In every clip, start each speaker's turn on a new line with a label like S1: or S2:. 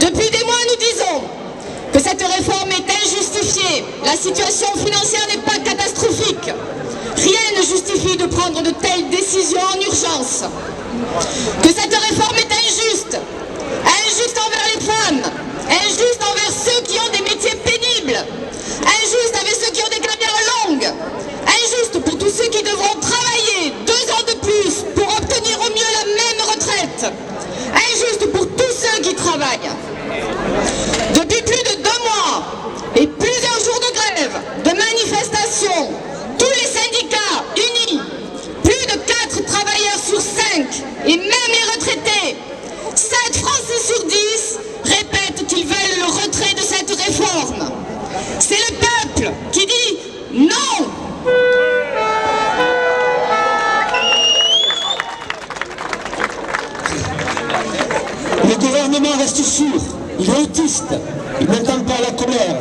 S1: Depuis des mois, nous disons que cette réforme est injustifiée. La situation financière n'est pas catastrophique. Rien ne justifie de prendre de telles décisions en urgence. Que cette réforme est injuste. Injuste envers les femmes. Injuste envers ceux qui ont des métiers pénibles. Injuste avec ceux qui ont des carrières longues. Injuste pour tous ceux qui devront travailler 2 ans de plus pour obtenir au mieux la même retraite. Injuste pour tous ceux qui travaillent. Depuis plus de 2 mois et plusieurs jours de grève, de manifestations, tous les syndicats unis, plus de 4 travailleurs sur 5 et même les retraités, 7 Français sur 10 répètent qu'ils veulent le retrait de cette réforme. C'est le peuple qui dit non.
S2: Le gouvernement reste sourd, il est autiste, il n'entend pas la colère,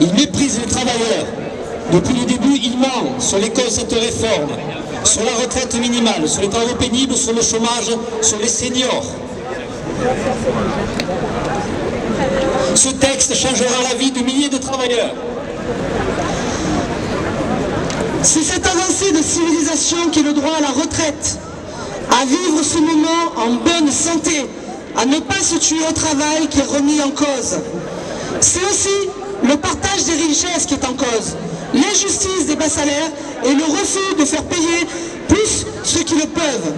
S2: il méprise les travailleurs. Depuis le début, il ment sur les causes de cette réforme, sur la retraite minimale, sur les travaux pénibles, sur le chômage, sur les seniors. Ce texte changera la vie de milliers de travailleurs.
S3: C'est cette avancée de civilisation qui est le droit à la retraite, à vivre ce moment en bonne santé, à ne pas se tuer au travail qui est remis en cause. C'est aussi le partage des richesses qui est en cause, l'injustice des bas salaires et le refus de faire payer plus ceux qui le peuvent.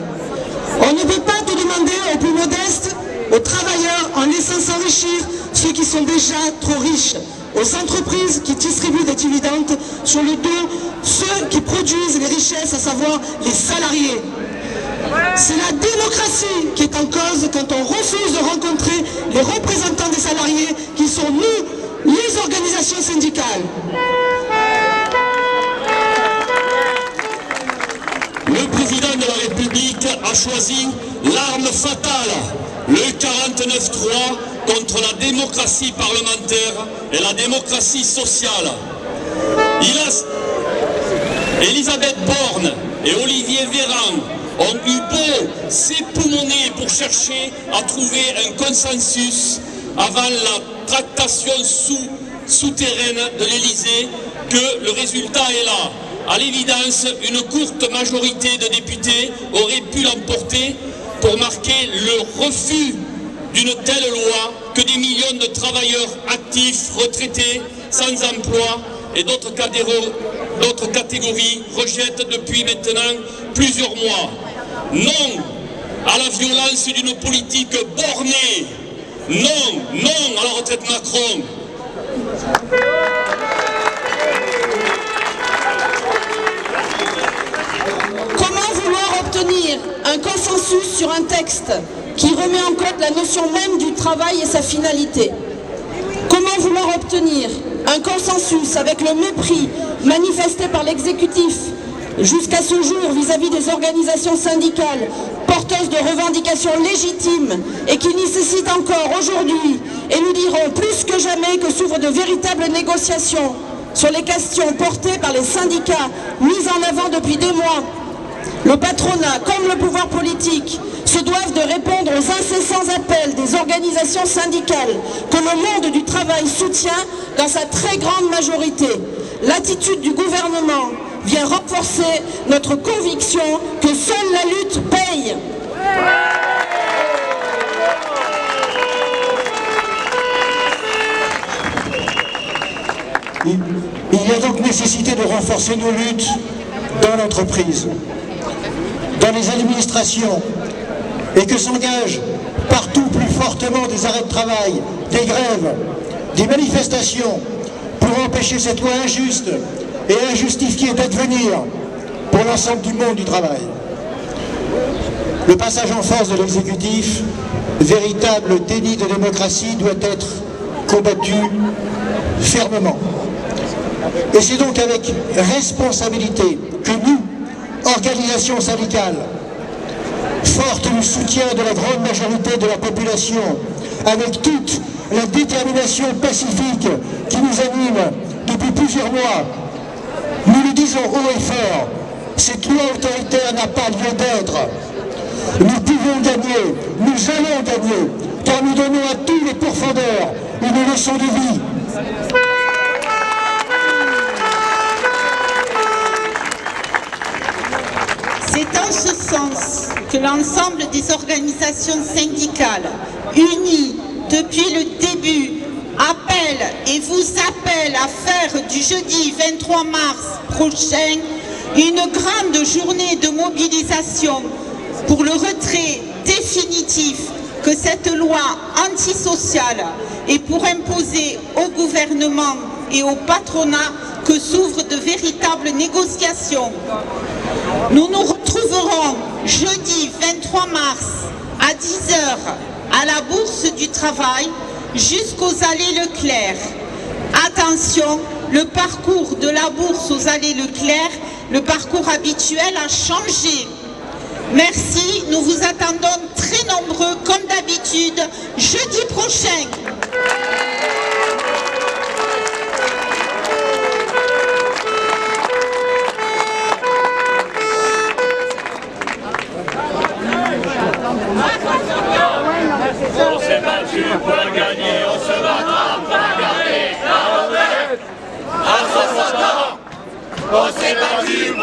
S3: On ne peut pas tout demander aux plus modestes, aux travailleurs, en laissant s'enrichir ceux qui sont déjà trop riches, aux entreprises qui distribuent des dividendes sur le dos ceux qui produisent les richesses, à savoir les salariés. C'est la démocratie qui est en cause quand on refuse de rencontrer les représentants des salariés qui sont nous, les organisations syndicales.
S2: Le président de la République a choisi l'arme fatale, le 49-3 contre la démocratie parlementaire et la démocratie sociale. Elisabeth Borne et Olivier Véran ont eu beau s'époumoner pour chercher à trouver un consensus avant la tractation souterraine de l'Élysée, que le résultat est là. À l'évidence, une courte majorité de députés aurait pu l'emporter pour marquer le refus d'une telle loi que des millions de travailleurs actifs, retraités, sans emploi et d'autres catégories rejettent depuis maintenant plusieurs mois. Non à la violence d'une politique bornée. Non, non à la retraite Macron.
S3: Comment vouloir obtenir un consensus sur un texte qui remet en cause la notion même du travail et sa finalité? Comment vouloir obtenir un consensus avec le mépris manifesté par l'exécutif jusqu'à ce jour vis-à-vis des organisations syndicales porteuses de revendications légitimes et qui nécessitent encore aujourd'hui, et nous dirons plus que jamais, que s'ouvrent de véritables négociations sur les questions portées par les syndicats mises en avant depuis des mois? Le patronat, comme le pouvoir politique, se doivent de répondre aux incessants appels des organisations syndicales que le monde du travail soutient dans sa très grande majorité. L'attitude du gouvernement vient renforcer notre conviction que seule la lutte paye.
S2: Il y a donc nécessité de renforcer nos luttes dans l'entreprise, dans les administrations, et que s'engagent partout plus fortement des arrêts de travail, des grèves, des manifestations pour empêcher cette loi injuste et injustifiée d'advenir pour l'ensemble du monde du travail. Le passage en force de l'exécutif, véritable déni de démocratie, doit être combattu fermement. Et c'est donc avec responsabilité que nous, organisations syndicales, fortes du soutien de la grande majorité de la population, avec toute la détermination pacifique qui nous anime depuis plusieurs mois, nous le disons haut et fort, cette loi autoritaire n'a pas lieu d'être. Nous pouvons gagner, nous allons gagner, car nous donnons à tous les pourfendeurs une leçon de vie.
S4: C'est en ce sens que l'ensemble des organisations syndicales, unies depuis le début, appellent et vous appellent à faire du jeudi 23 mars prochain une grande journée de mobilisation pour le retrait définitif que cette loi antisociale et pour imposer au gouvernement et au patronat que s'ouvrent de véritables négociations. Nous nous retrouverons jeudi 23 mars à 10 h à la Bourse du Travail jusqu'aux Allées Leclerc. Attention, le parcours de la Bourse aux Allées Leclerc, le parcours habituel a changé. Merci, nous vous attendons très nombreux comme d'habitude jeudi prochain.
S5: On s'est battu pour la gagner, on se battra pour la garder. La retraite à 60 ans. On s'est battu